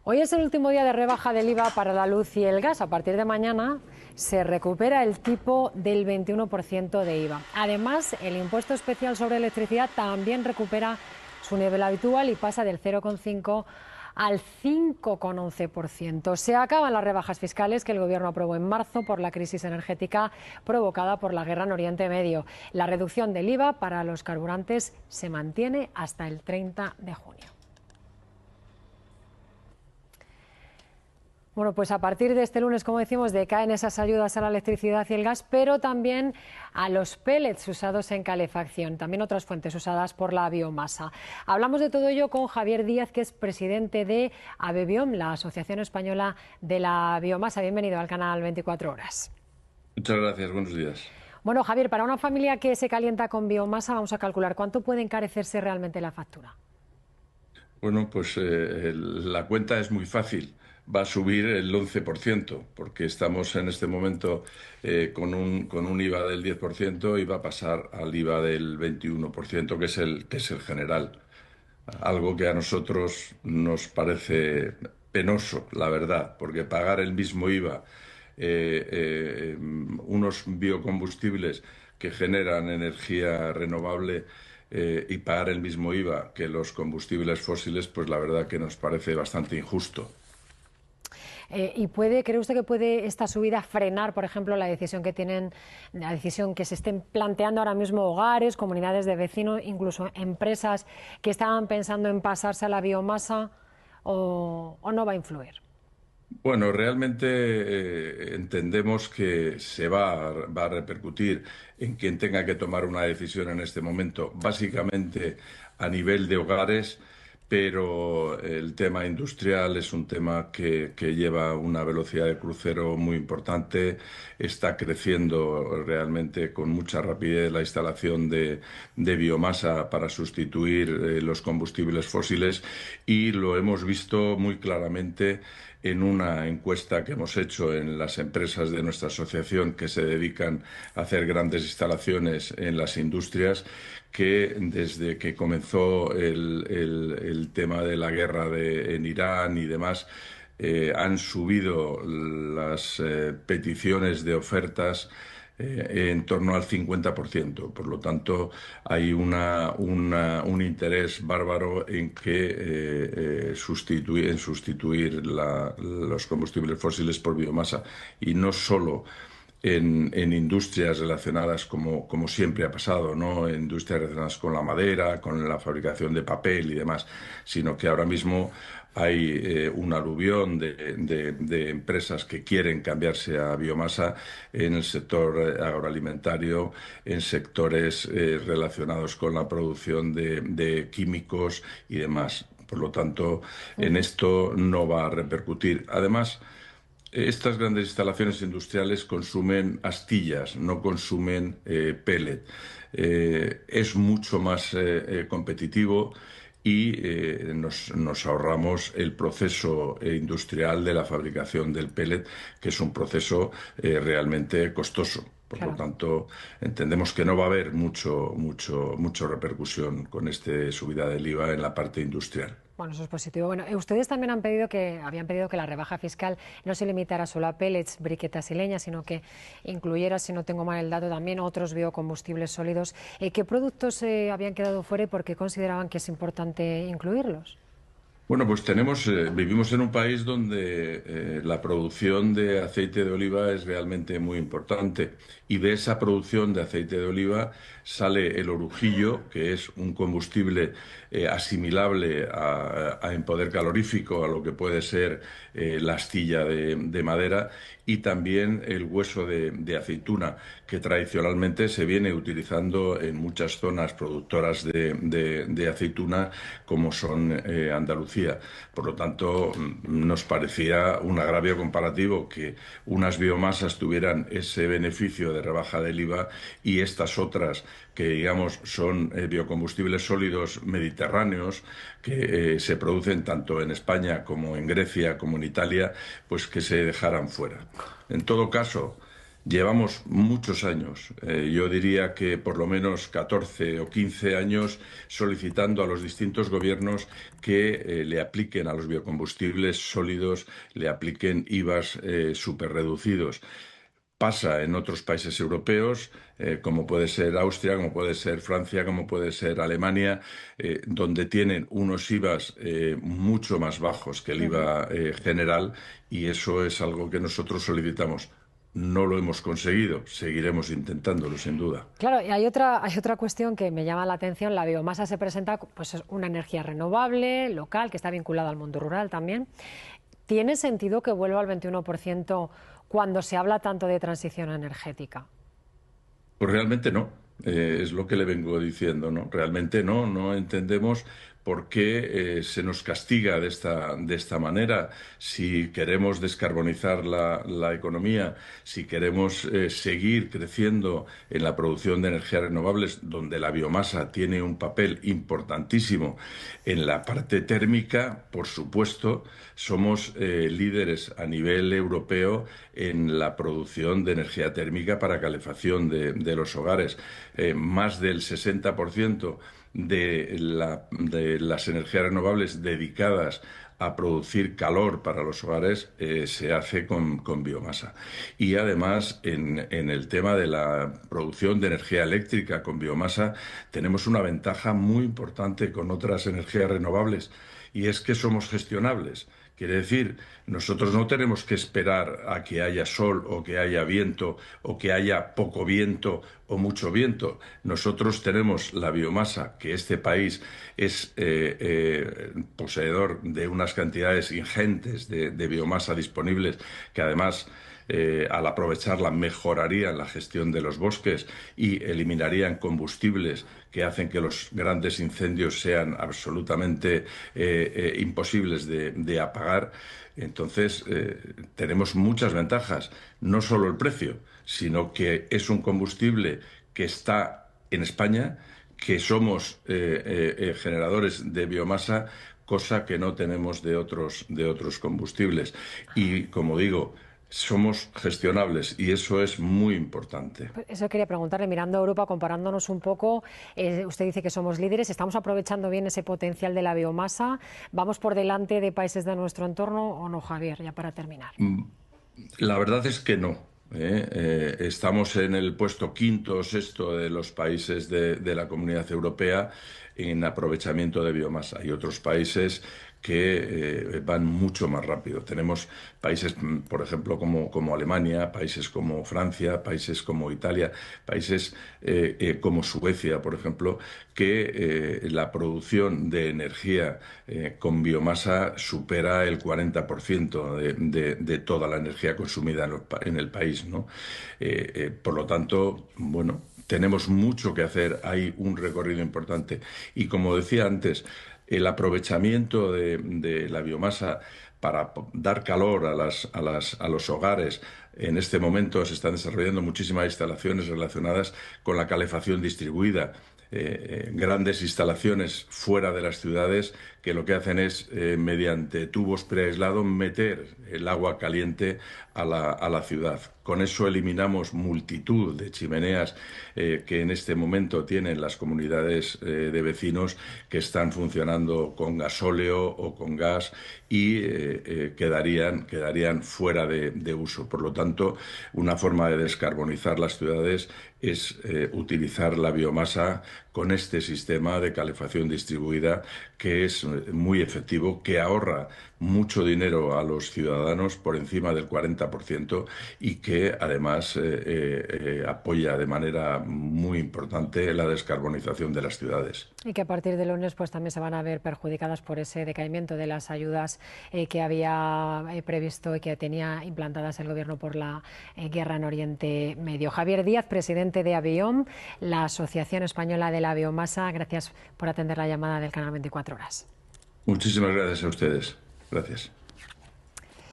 Hoy es el último día de rebaja del IVA para la luz y el gas. A partir de mañana se recupera el tipo del 21% de IVA. Además, el impuesto especial sobre electricidad también recupera su nivel habitual y pasa del 0,5 al 5,11%. Se acaban las rebajas fiscales que el Gobierno aprobó en marzo por la crisis energética provocada por la guerra en Oriente Medio. La reducción del IVA para los carburantes se mantiene hasta el 30 de junio. Bueno, pues a partir de este lunes, como decimos, decaen esas ayudas a la electricidad y el gas, pero también a los pellets usados en calefacción, también otras fuentes usadas por la biomasa. Hablamos de todo ello con Javier Díaz, que es presidente de ABEBIOM, la Asociación Española de la Biomasa. Bienvenido al canal 24 Horas. Muchas gracias, buenos días. Bueno, Javier, para una familia que se calienta con biomasa, vamos a calcular cuánto puede encarecerse realmente la factura. Bueno, pues la cuenta es muy fácil. Va a subir el 11%, porque estamos en este momento con un IVA del 10% y va a pasar al IVA del 21%, que es el general. Algo que a nosotros nos parece penoso, la verdad, porque pagar el mismo IVA, unos biocombustibles que generan energía renovable, y pagar el mismo IVA que los combustibles fósiles, pues la verdad que nos parece bastante injusto. ¿Cree usted que puede esta subida frenar, por ejemplo, la decisión que se estén planteando ahora mismo hogares, comunidades de vecinos, incluso empresas que estaban pensando en pasarse a la biomasa, o no va a influir? Bueno, realmente entendemos que va a repercutir en quien tenga que tomar una decisión en este momento, básicamente a nivel de hogares, pero el tema industrial es un tema que lleva una velocidad de crucero muy importante, está creciendo realmente con mucha rapidez la instalación de biomasa para sustituir los combustibles fósiles y lo hemos visto muy claramente en una encuesta que hemos hecho en las empresas de nuestra asociación que se dedican a hacer grandes instalaciones en las industrias, que desde que comenzó el tema de la guerra en Irán y demás, han subido las peticiones de ofertas en torno al 50%. Por lo tanto, hay un interés bárbaro en que sustituir los combustibles fósiles por biomasa. Y no solo en industrias relacionadas como siempre ha pasado, ¿no? En industrias relacionadas con la madera, con la fabricación de papel y demás, sino que ahora mismo hay un aluvión de empresas que quieren cambiarse a biomasa en el sector agroalimentario, en sectores relacionados con la producción de químicos y demás. Por lo tanto, en esto no va a repercutir. Además, estas grandes instalaciones industriales consumen astillas, no consumen pellet. Es mucho más competitivo y nos ahorramos el proceso industrial de la fabricación del pellet, que es un proceso realmente costoso. Por lo Claro. tanto, entendemos que no va a haber mucho repercusión con esta subida del IVA en la parte industrial. Bueno, eso es positivo. Bueno, ustedes también habían pedido que la rebaja fiscal no se limitara solo a pellets, briquetas y leña, sino que incluyera, si no tengo mal el dato, también otros biocombustibles sólidos. ¿Qué productos habían quedado fuera y por qué consideraban que es importante incluirlos? Bueno, pues vivimos en un país donde la producción de aceite de oliva es realmente muy importante y de esa producción de aceite de oliva sale el orujillo, que es un combustible asimilable en poder calorífico a lo que puede ser la astilla de madera, y también el hueso de aceituna, que tradicionalmente se viene utilizando en muchas zonas productoras de aceituna, como son Andalucía. Por lo tanto, nos parecía un agravio comparativo que unas biomasas tuvieran ese beneficio de rebaja del IVA y estas otras, que digamos son biocombustibles sólidos mediterráneos, que se producen tanto en España como en Grecia como en Italia, pues que se dejaran fuera. En todo caso, Llevamos muchos años, yo diría que por lo menos 14 o 15 años, solicitando a los distintos gobiernos que le apliquen a los biocombustibles sólidos, le apliquen IVAs superreducidos. Pasa en otros países europeos, como puede ser Austria, como puede ser Francia, como puede ser Alemania, donde tienen unos IVAs mucho más bajos que el Ujú. IVA general, y eso es algo que nosotros solicitamos. No lo hemos conseguido, seguiremos intentándolo, sin duda. Claro, y hay otra cuestión que me llama la atención. La biomasa se presenta, pues, es una energía renovable, local, que está vinculada al mundo rural también. ¿Tiene sentido que vuelva al 21% cuando se habla tanto de transición energética? Pues realmente no, es lo que le vengo diciendo, ¿no? Realmente no, no entendemos por qué se nos castiga de esta manera. Si queremos descarbonizar la economía, si queremos seguir creciendo en la producción de energías renovables, donde la biomasa tiene un papel importantísimo en la parte térmica, por supuesto, somos líderes a nivel europeo en la producción de energía térmica para calefacción de los hogares. Más del 60% de las energías renovables dedicadas a producir calor para los hogares se hace con biomasa. Y además, en el tema de la producción de energía eléctrica con biomasa, tenemos una ventaja muy importante con otras energías renovables, y es que somos gestionables. Quiere decir, nosotros no tenemos que esperar a que haya sol o que haya viento o que haya poco viento o mucho viento. Nosotros tenemos la biomasa, que este país es poseedor de unas cantidades ingentes de biomasa disponibles, que además al aprovecharla mejorarían la gestión de los bosques y eliminarían combustibles que hacen que los grandes incendios sean absolutamente imposibles de apagar. Entonces, tenemos muchas ventajas, no solo el precio, sino que es un combustible que está en España, que somos generadores de biomasa, cosa que no tenemos de otros combustibles. Y como digo, somos gestionables, y eso es muy importante. Pues eso quería preguntarle, mirando a Europa, comparándonos un poco, usted dice que somos líderes, ¿estamos aprovechando bien ese potencial de la biomasa? ¿Vamos por delante de países de nuestro entorno o no, Javier? Ya para terminar. La verdad es que no. Estamos en el puesto quinto o sexto de los países de la Comunidad Europea en aprovechamiento de biomasa. Hay otros países que van mucho más rápido. Tenemos países, por ejemplo, como Alemania, países como Francia, países como Italia, países como Suecia, por ejemplo, que la producción de energía con biomasa supera el 40% de toda la energía consumida en el país, ¿no? Por lo tanto, bueno, tenemos mucho que hacer, hay un recorrido importante. Y como decía antes, el aprovechamiento de la biomasa para dar calor a los hogares. En este momento se están desarrollando muchísimas instalaciones relacionadas con la calefacción distribuida. Grandes instalaciones fuera de las ciudades que lo que hacen es, mediante tubos preaislados, meter el agua caliente a la ciudad. Con eso eliminamos multitud de chimeneas que en este momento tienen las comunidades de vecinos que están funcionando con gasóleo o con gas, y quedarían fuera de uso. Por lo tanto, una forma de descarbonizar las ciudades es utilizar la biomasa con este sistema de calefacción distribuida, que es muy efectivo, que ahorra mucho dinero a los ciudadanos, por encima del 40%, y que además apoya de manera muy importante la descarbonización de las ciudades. Y que a partir del lunes pues también se van a ver perjudicadas por ese decaimiento de las ayudas que había previsto y que tenía implantadas el Gobierno por la guerra en Oriente Medio. Javier Díaz, presidente de ABIOM, la Asociación Española de la Biomasa, gracias por atender la llamada del canal 24 Horas. Muchísimas gracias a ustedes. Gracias.